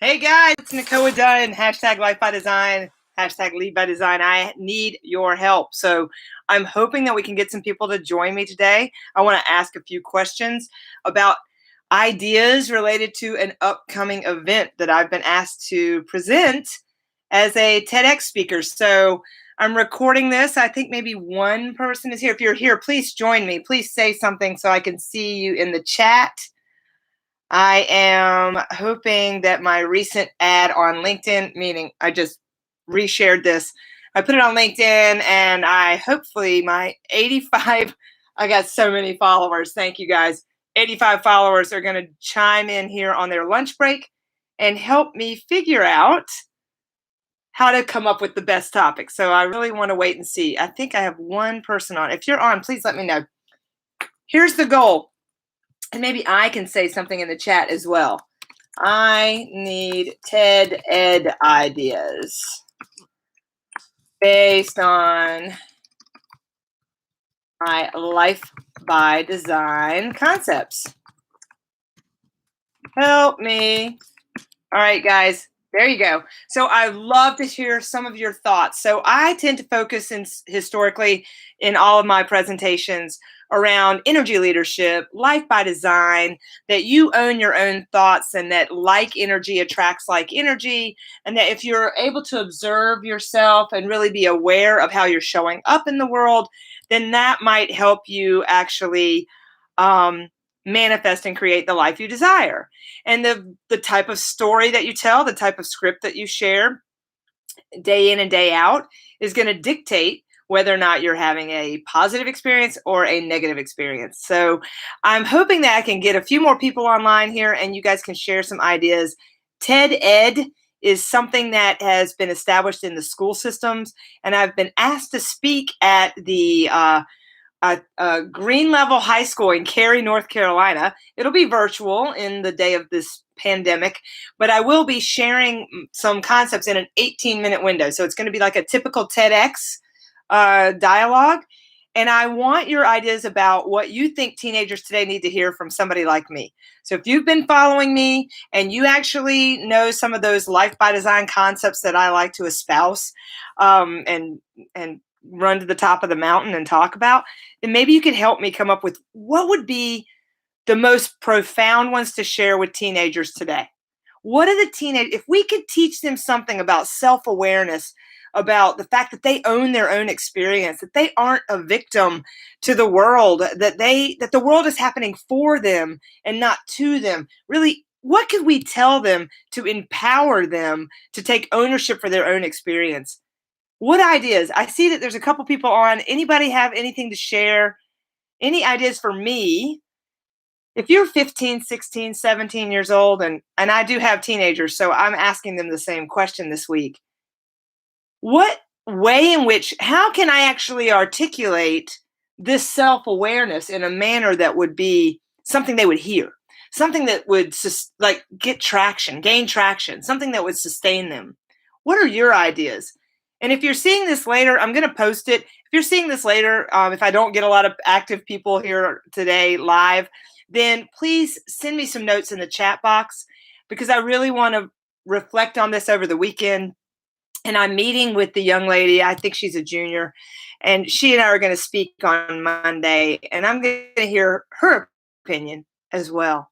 Hey guys, it's NICOA done. Hashtag Life by Design, hashtag Lead by Design. I need your help. So I'm hoping that we can get some people to join me today. I want to ask a few questions about ideas related to an upcoming event that I've been asked to present as a TEDx speaker. So I'm recording this. I think maybe one person is here. If you're here, please join me. Please say something so I can see you in the chat. I am hoping that my recent ad on LinkedIn, meaning I just reshared this, I put it on LinkedIn and hopefully my 85, I got so many followers. Thank you guys. 85 followers are going to chime in here on their lunch break and help me figure out how to come up with the best topic. So I really want to wait and see. I think I have one person on. If you're on, please let me know. Here's the goal. And maybe I can say something in the chat as well. I need TED Ed ideas based on my Life by Design concepts. Help me. All right, guys, there you go. So I love to hear some of your thoughts. So I tend to focus historically in all of my presentations around energy leadership, life by design, that you own your own thoughts and that like energy attracts like energy. And that if you're able to observe yourself and really be aware of how you're showing up in the world, then that might help you actually manifest and create the life you desire. And the type of story that you tell, the type of script that you share day in and day out is going to dictate whether or not you're having a positive experience or a negative experience. So I'm hoping that I can get a few more people online here and you guys can share some ideas. TED Ed is something that has been established in the school systems, and I've been asked to speak at the Green Level High School in Cary, North Carolina. It'll be virtual in the day of this pandemic, but I will be sharing some concepts in an 18-minute window. So it's going to be like a typical TEDx dialogue. And I want your ideas about what you think teenagers today need to hear from somebody like me. So if you've been following me and you actually know some of those life by design concepts that I like to espouse and run to the top of the mountain and talk about, then maybe you could help me come up with what would be the most profound ones to share with teenagers today. What are the teenagers, if we could teach them something about self-awareness, about the fact that they own their own experience, that they aren't a victim to the world, that the world is happening for them and not to them. Really, what could we tell them to empower them to take ownership for their own experience? What ideas? I see that there's a couple people on. Anybody have anything to share? Any ideas for me? If you're 15, 16, 17 years old, and I do have teenagers, so I'm asking them the same question this week. What way in which, how can I actually articulate this self-awareness in a manner that would be something they would hear, something that would get traction, gain traction, something that would sustain them? What are your ideas? And if you're seeing this later, I'm going to post it. If you're seeing this later, if I don't get a lot of active people here today live, then please send me some notes in the chat box, because I really want to reflect on this over the weekend. And I'm meeting with the young lady. I think she's a junior, and she and I are going to speak on Monday, and I'm going to hear her opinion as well.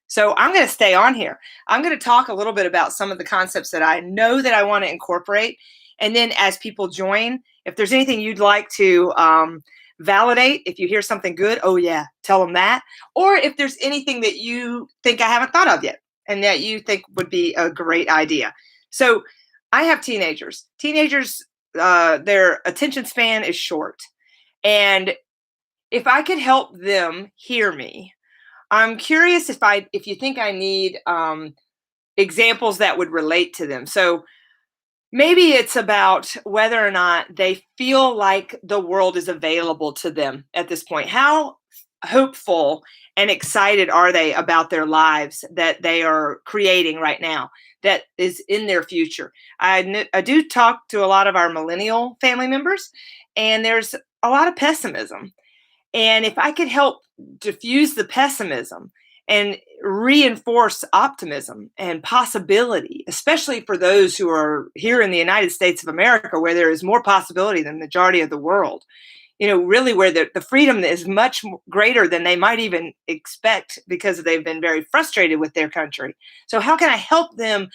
So I'm going to stay on here. I'm going to talk a little bit about some of the concepts that I know that I want to incorporate. And then as people join, if there's anything you'd like to validate, if you hear something good, oh yeah, tell them that. Or if there's anything that you think I haven't thought of yet and that you think would be a great idea. So I have teenagers. Teenagers, their attention span is short. And if I could help them hear me, I'm curious if you think I need examples that would relate to them. So maybe it's about whether or not they feel like the world is available to them at this point. How hopeful and excited are they about their lives that they are creating right now, that is in their future? I do talk to a lot of our millennial family members, and there's a lot of pessimism. And if I could help diffuse the pessimism and reinforce optimism and possibility, especially for those who are here in the United States of America, where there is more possibility than the majority of the world. Really where the freedom is much greater than they might even expect because they've been very frustrated with their country. So how can I help them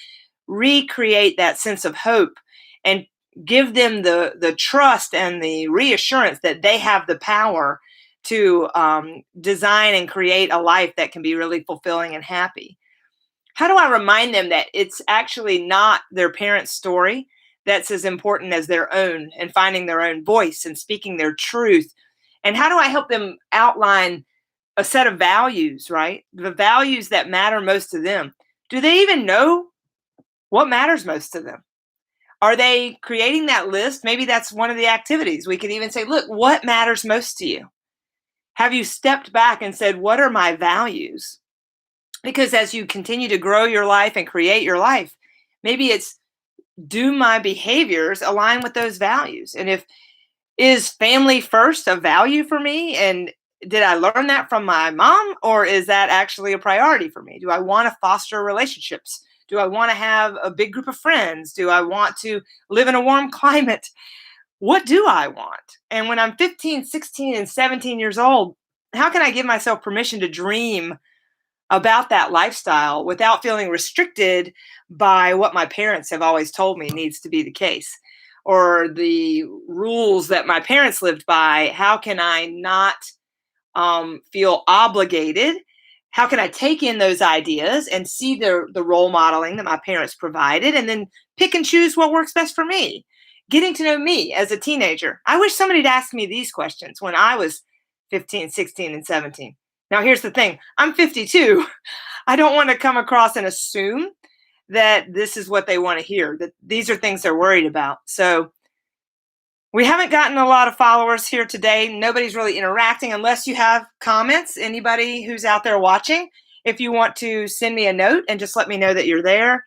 recreate that sense of hope and give them the trust and the reassurance that they have the power to design and create a life that can be really fulfilling and happy? How do I remind them that it's actually not their parents' story that's as important as their own, and finding their own voice and speaking their truth? And how do I help them outline a set of values, right? The values that matter most to them. Do they even know what matters most to them? Are they creating that list? Maybe that's one of the activities. We could even say, look, what matters most to you? Have you stepped back and said, what are my values? Because as you continue to grow your life and create your life, maybe it's, do my behaviors align with those values? And if, is family first a value for me? And did I learn that from my mom, or is that actually a priority for me? Do I want to foster relationships? Do I want to have a big group of friends? Do I want to live in a warm climate? What do I want? And when I'm 15, 16, and 17 years old, how can I give myself permission to dream about that lifestyle without feeling restricted by what my parents have always told me needs to be the case, or the rules that my parents lived by? How can I not feel obligated? How can I take in those ideas and see the role modeling that my parents provided, and then pick and choose what works best for me? Getting to know me as a teenager. I wish somebody'd asked me these questions when I was 15, 16, and 17. Now, here's the thing. I'm 52. I don't want to come across and assume that this is what they want to hear, that these are things they're worried about. So we haven't gotten a lot of followers here today. Nobody's really interacting unless you have comments. Anybody who's out there watching, if you want to send me a note and just let me know that you're there,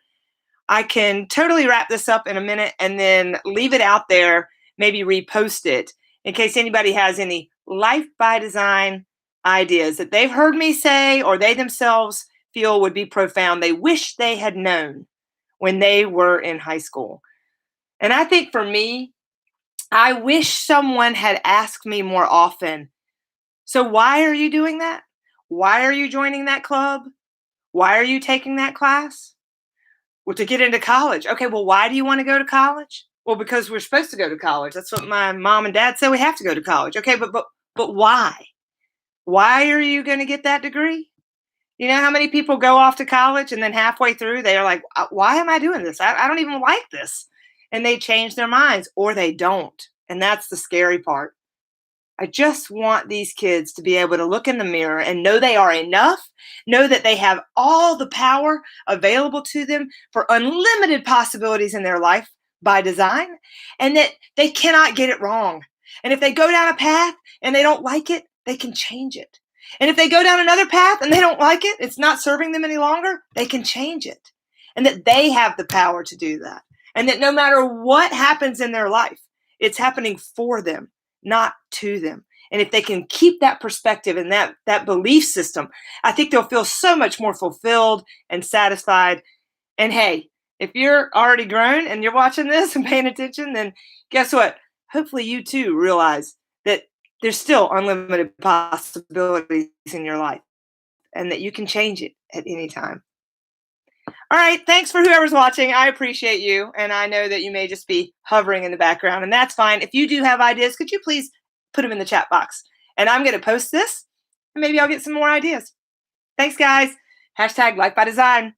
I can totally wrap this up in a minute and then leave it out there, maybe repost it in case anybody has any life by design ideas that they've heard me say or they themselves feel would be profound, they wish they had known when they were in high school. And I think for me, I wish someone had asked me more often, so why are you doing that? Why are you joining that club? Why are you taking that class? Well, to get into college. Okay, well, why do you want to go to college? Well, because we're supposed to go to college. That's what my mom and dad said, we have to go to college. Okay, but why? Why are you going to get that degree? You know how many people go off to college and then halfway through they are like, why am I doing this? I don't even like this. And they change their minds, or they don't. And that's the scary part. I just want these kids to be able to look in the mirror and know they are enough, know that they have all the power available to them for unlimited possibilities in their life by design, and that they cannot get it wrong. And if they go down a path and they don't like it, they can change it. And if they go down another path and they don't like it, it's not serving them any longer, they can change it. And that they have the power to do that. And that no matter what happens in their life, it's happening for them, not to them. And if they can keep that perspective and that belief system, I think they'll feel so much more fulfilled and satisfied. And hey, if you're already grown and you're watching this and paying attention, then guess what? Hopefully you too realize that there's still unlimited possibilities in your life and that you can change it at any time. All right. Thanks for whoever's watching. I appreciate you. And I know that you may just be hovering in the background, and that's fine. If you do have ideas, could you please put them in the chat box? And I'm going to post this, and maybe I'll get some more ideas. Thanks, guys. #Life by Design.